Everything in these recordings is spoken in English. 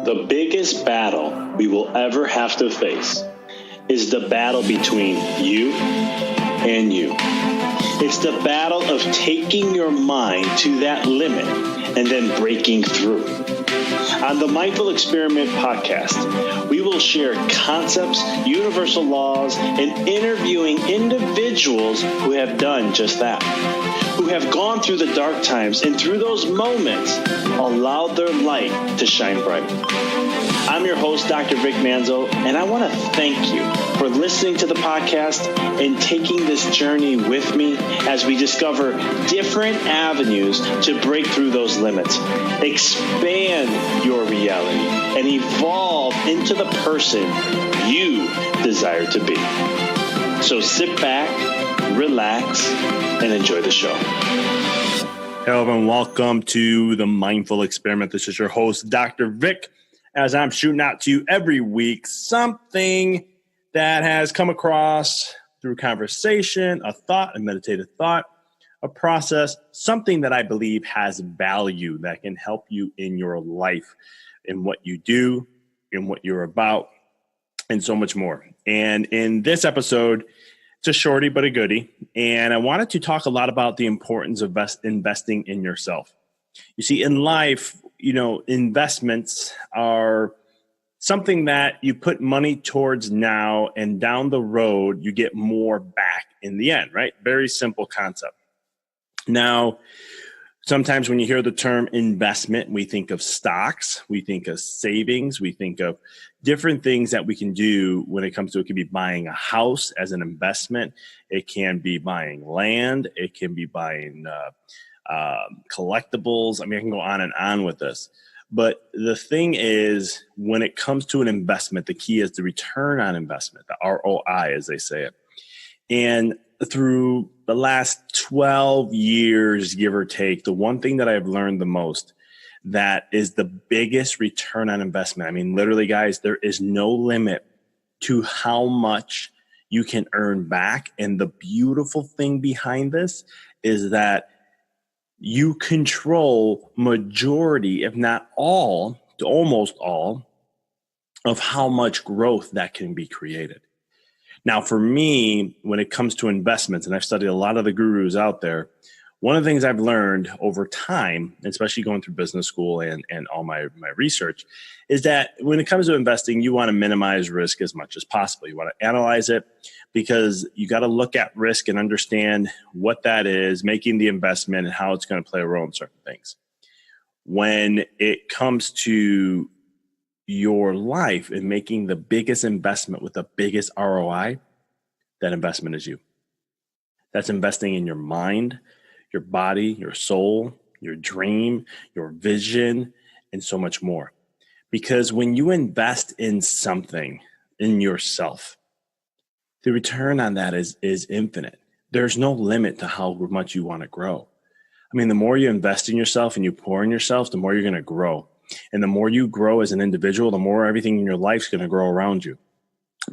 The biggest battle we will ever have to face is the battle between you and you. It's the battle of taking your mind to that limit and then breaking through. On the Mindful Experiment podcast, we will share concepts, universal laws, and interviewing individuals who have done just that, who have gone through the dark times and through those moments allowed their light to shine bright. I'm your host, Dr. Vic Manzo, and I want to thank you for listening to the podcast and taking this journey with me as we discover different avenues to break through those limits, expand your reality, and evolve into the person you desire to be. So sit back, relax, and enjoy the show. Hello, everyone. Welcome to the Mindful Experiment. This is your host, Dr. Vic, as I'm shooting out to you every week something that has come across through conversation, a thought, a meditative thought, a process, something that I believe has value that can help you in your life, in what you do, in what you're about, and so much more. And in this episode, it's a shorty but a goodie, and I wanted to talk a lot about the importance of investing in yourself. You see, in life, investments are something that you put money towards now, and down the road, you get more back in the end, right? Very simple concept. Now, sometimes when you hear the term investment, we think of stocks, we think of savings, we think of different things that we can do when it comes to, it could be buying a house as an investment. It can be buying land. It can be buying collectibles. I mean, I can go on and on with this. But the thing is, when it comes to an investment, the key is the return on investment, the ROI, as they say it. And through the last 12 years, give or take, the one thing that I've learned the most that is the biggest return on investment. I mean, literally, guys, there is no limit to how much you can earn back. And the beautiful thing behind this is that you control majority, if not all, to almost all, of how much growth that can be created. Now, for me, when it comes to investments, and I've studied a lot of the gurus out there, one of the things I've learned over time, especially going through business school and all my research, is that when it comes to investing, you want to minimize risk as much as possible. You want to analyze it because you got to look at risk and understand what that is, making the investment and how it's going to play a role in certain things. When it comes to your life and making the biggest investment with the biggest ROI, that investment is you. That's investing in your mind, your body, your soul, your dream, your vision, and so much more. Because when you invest in something, in yourself, the return on that is infinite. There's no limit to how much you want to grow. I mean, the more you invest in yourself and you pour in yourself, the more you're going to grow. And the more you grow as an individual, the more everything in your life is going to grow around you,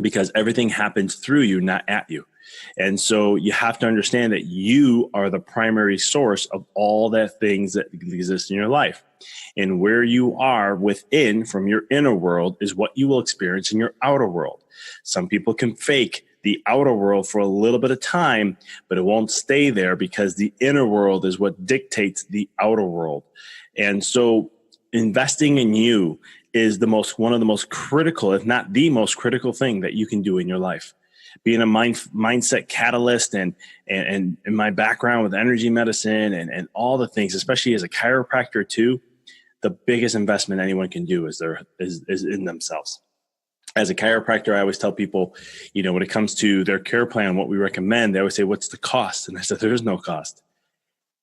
because everything happens through you, not at you. And so you have to understand that you are the primary source of all that things that exist in your life. And where you are within from your inner world is what you will experience in your outer world. Some people can fake the outer world for a little bit of time, but it won't stay there because the inner world is what dictates the outer world. And so investing in you is one of the most critical, if not the most critical thing that you can do in your life. Being a mindset catalyst and in my background with energy medicine and all the things, especially as a chiropractor too, the biggest investment anyone can do is in themselves. As a chiropractor, I always tell people, when it comes to their care plan, what we recommend, they always say, what's the cost? And I said, there is no cost.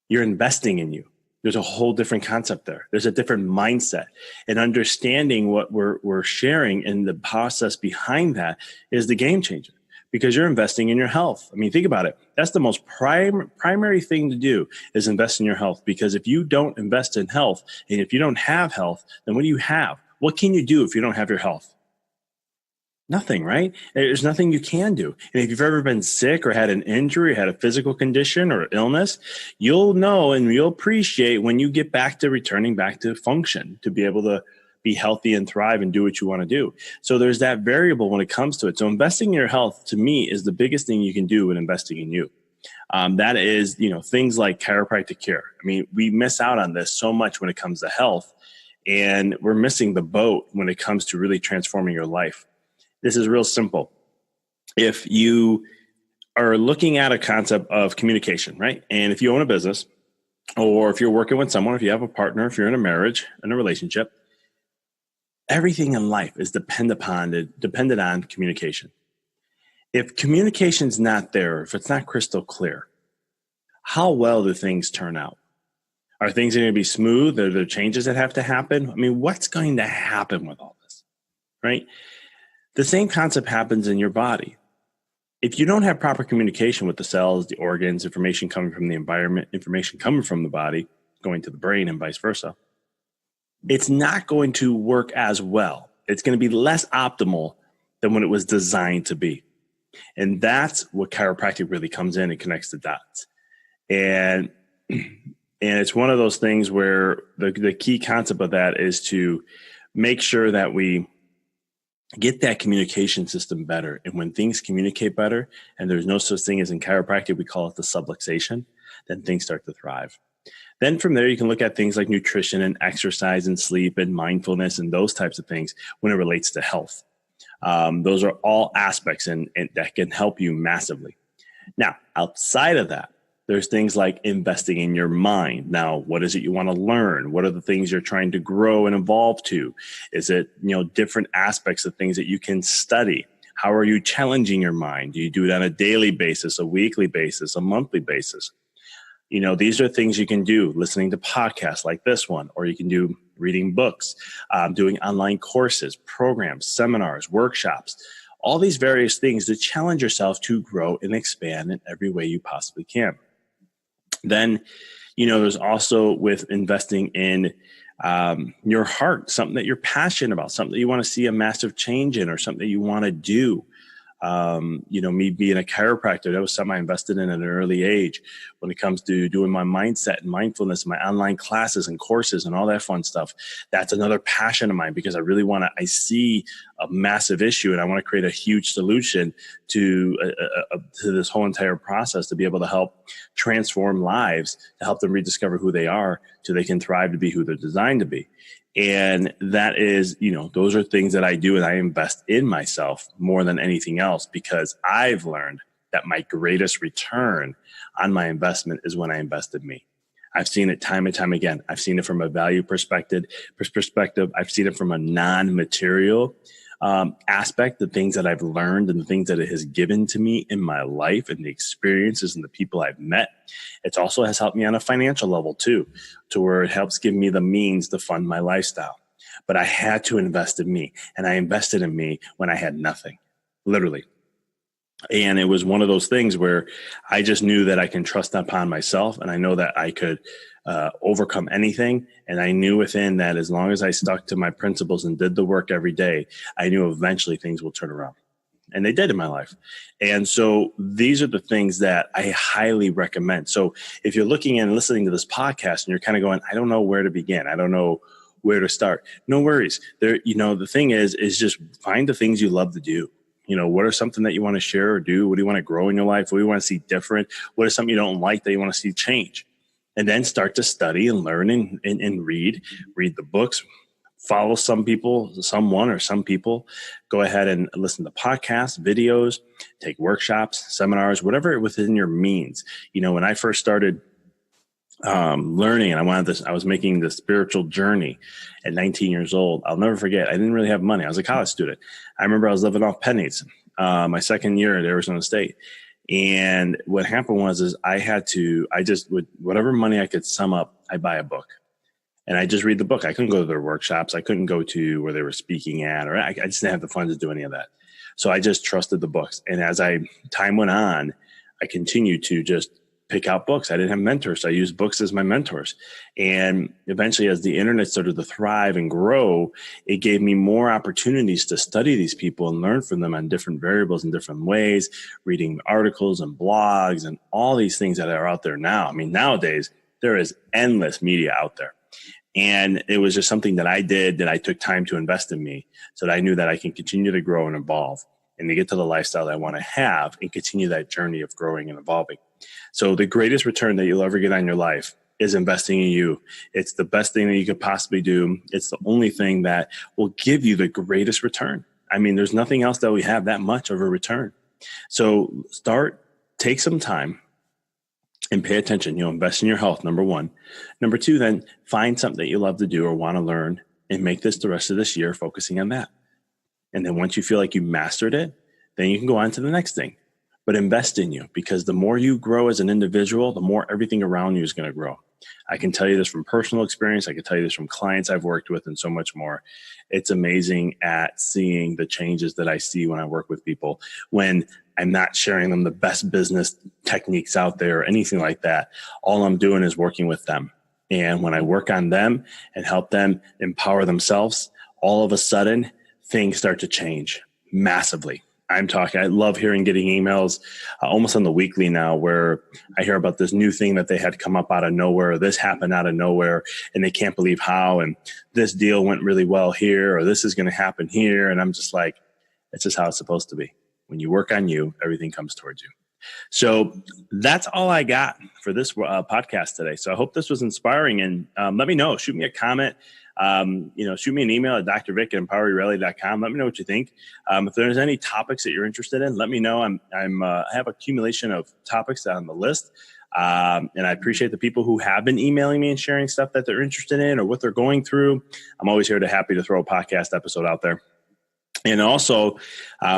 You're investing in you. There's a whole different concept there. There's a different mindset, and understanding what we're sharing and the process behind that is the game changer, because you're investing in your health. I mean, think about it. That's the most primary thing to do is invest in your health, because if you don't invest in health and if you don't have health, then what do you have? What can you do if you don't have your health? Nothing, right? There's nothing you can do. And if you've ever been sick or had an injury, or had a physical condition or illness, you'll know and you'll appreciate when you get back to returning back to function, to be able to be healthy and thrive and do what you want to do. So there's that variable when it comes to it. So investing in your health, to me, is the biggest thing you can do when investing in you. That is, things like chiropractic care. I mean, we miss out on this so much when it comes to health, and we're missing the boat when it comes to really transforming your life. This is real simple. If you are looking at a concept of communication, right? And if you own a business, or if you're working with someone, if you have a partner, if you're in a marriage, in a relationship, everything in life is dependent on communication. If communication's not there, if it's not crystal clear, how well do things turn out? Are things going to be smooth? Are there changes that have to happen? I mean, what's going to happen with all this, right? The same concept happens in your body. If you don't have proper communication with the cells, the organs, information coming from the environment, information coming from the body, going to the brain and vice versa, it's not going to work as well. It's going to be less optimal than when it was designed to be. And that's what chiropractic really comes in and connects the dots. And it's one of those things where the key concept of that is to make sure that we get that communication system better. And when things communicate better, and there's no such thing as in chiropractic, we call it the subluxation, then things start to thrive. Then from there, you can look at things like nutrition and exercise and sleep and mindfulness and those types of things when it relates to health. Those are all aspects and that can help you massively. Now, outside of that, there's things like investing in your mind. Now, what is it you want to learn? What are the things you're trying to grow and evolve to? Is it, different aspects of things that you can study? How are you challenging your mind? Do you do it on a daily basis, a weekly basis, a monthly basis? These are things you can do, listening to podcasts like this one, or you can do reading books, doing online courses, programs, seminars, workshops, all these various things to challenge yourself to grow and expand in every way you possibly can. Then, there's also with investing in your heart, something that you're passionate about, something that you want to see a massive change in, or something that you want to do. Me being a chiropractor, that was something I invested in at an early age when it comes to doing my mindset and mindfulness, my online classes and courses and all that fun stuff. That's another passion of mine because I see a massive issue and I want to create a huge solution to this whole entire process to be able to help transform lives, to help them rediscover who they are so they can thrive to be who they're designed to be. And that is, those are things that I do, and I invest in myself more than anything else because I've learned that my greatest return on my investment is when I invest in me. I've seen it time and time again. I've seen it from a value perspective. I've seen it from a non-material aspect, the things that I've learned and the things that it has given to me in my life and the experiences and the people I've met. It also has helped me on a financial level too, to where it helps give me the means to fund my lifestyle. But I had to invest in me, and I invested in me when I had nothing, literally. And it was one of those things where I just knew that I can trust upon myself, and I know that I could overcome anything. And I knew within that as long as I stuck to my principles and did the work every day, I knew eventually things will turn around. And they did in my life. And so these are the things that I highly recommend. So if you're looking and listening to this podcast and you're kind of going, I don't know where to begin, I don't know where to start, no worries. The thing is just find the things you love to do. What are something that you want to share or do? What do you want to grow in your life? What do you want to see different? What is something you don't like that you want to see change? And then start to study and learn and read the books, follow some people. Go ahead and listen to podcasts, videos, take workshops, seminars, whatever within your means. When I first started learning and I was making the spiritual journey at 19 years old. I'll never forget. I didn't really have money. I was a college student. I remember I was living off pennies my second year at Arizona State. And what happened was with whatever money I could sum up, I buy a book and I just read the book. I couldn't go to their workshops. I couldn't go to where they were speaking at, or I just didn't have the funds to do any of that. So I just trusted the books. And as time went on, I continued to just pick out books. I didn't have mentors. So I used books as my mentors. And eventually, as the internet started to thrive and grow, it gave me more opportunities to study these people and learn from them on different variables in different ways, reading articles and blogs and all these things that are out there now. I mean, nowadays, there is endless media out there. And it was just something that I did, that I took time to invest in me, so that I knew that I can continue to grow and evolve and to get to the lifestyle that I want to have and continue that journey of growing and evolving. So the greatest return that you'll ever get on your life is investing in you. It's the best thing that you could possibly do. It's the only thing that will give you the greatest return. I mean, there's nothing else that we have that much of a return. So take some time and pay attention. Invest in your health, number one. Number two, then find something that you love to do or want to learn and make this the rest of this year focusing on that. And then once you feel like you mastered it, then you can go on to the next thing. But invest in you, because the more you grow as an individual, the more everything around you is going to grow. I can tell you this from personal experience. I can tell you this from clients I've worked with and so much more. It's amazing at seeing the changes that I see when I work with people, when I'm not sharing them the best business techniques out there or anything like that. All I'm doing is working with them. And when I work on them and help them empower themselves, all of a sudden things start to change massively. I love getting emails almost on the weekly now, where I hear about this new thing that they had come up out of nowhere, or this happened out of nowhere, and they can't believe how, and this deal went really well here, or this is going to happen here. And I'm just like, it's just how it's supposed to be. When you work on you, everything comes towards you. So that's all I got for this podcast today. So I hope this was inspiring, and let me know. Shoot me a comment. Shoot me an email at drvic@empoweryourreality.com. Let me know what you think. If there's any topics that you're interested in, let me know. I have accumulation of topics on the list. And I appreciate the people who have been emailing me and sharing stuff that they're interested in or what they're going through. I'm always happy to throw a podcast episode out there. And also,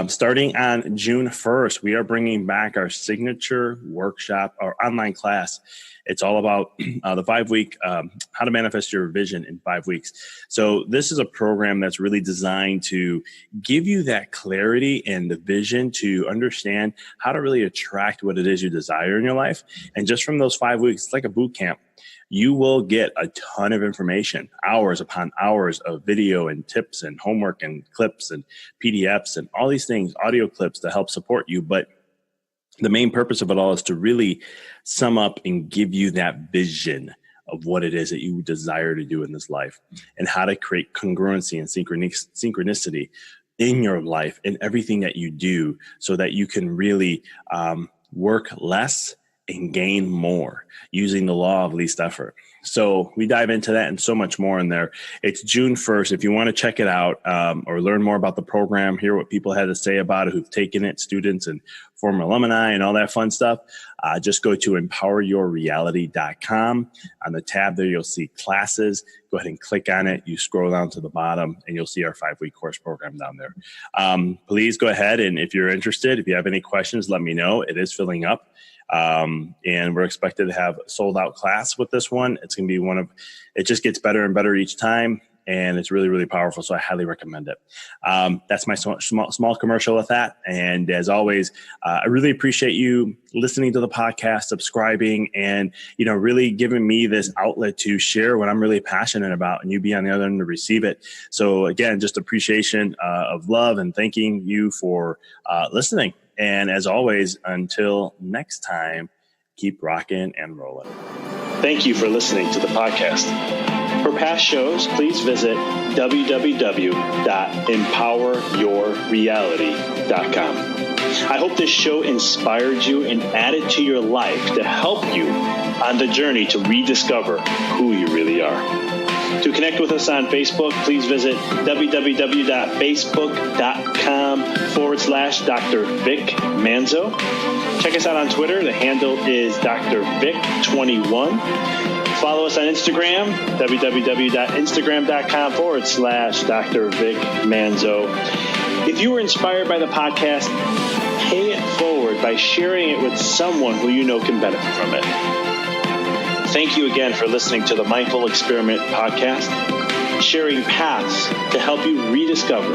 starting on June 1st, we are bringing back our signature workshop, our online class. It's all about the 5-week, how to manifest your vision in 5 weeks. So this is a program that's really designed to give you that clarity and the vision to understand how to really attract what it is you desire in your life. And just from those 5 weeks, it's like a boot camp. You will get a ton of information, hours upon hours of video and tips and homework and clips and PDFs and all these things, audio clips to help support you. But the main purpose of it all is to really sum up and give you that vision of what it is that you desire to do in this life and how to create congruency and synchronicity in your life and everything that you do, so that you can really work less and gain more using the law of least effort. So we dive into that and so much more in there. It's June 1st. If you want to check it out or learn more about the program, hear what people had to say about it who've taken it, students and former alumni and all that fun stuff, just go to empoweryourreality.com. On the tab there, you'll see classes. Go ahead and click on it. You scroll down to the bottom and you'll see our 5-week course program down there. Please go ahead, and if you're interested, if you have any questions, let me know. It is filling up. And we're expected to have a sold out class with this one. It's going to be it just gets better and better each time. And it's really, really powerful. So I highly recommend it. That's my small commercial with that. And as always, I really appreciate you listening to the podcast, subscribing, and, really giving me this outlet to share what I'm really passionate about, and you be on the other end to receive it. So again, just appreciation of love and thanking you for listening. And as always, until next time, keep rocking and rolling. Thank you for listening to the podcast. For past shows, please visit www.empoweryourreality.com. I hope this show inspired you and added to your life to help you on the journey to rediscover who you really are. To connect with us on Facebook, please visit www.facebook.com/Dr. Vic Manzo. Check us out on Twitter. The handle is Dr. Vic21. Follow us on Instagram, www.instagram.com/Dr. Vic Manzo. If you were inspired by the podcast, pay it forward by sharing it with someone who you know can benefit from it. Thank you again for listening to the Mindful Experiment podcast, sharing paths to help you rediscover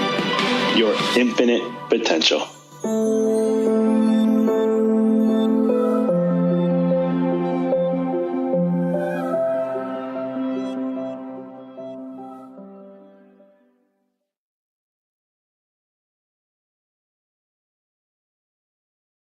your infinite potential.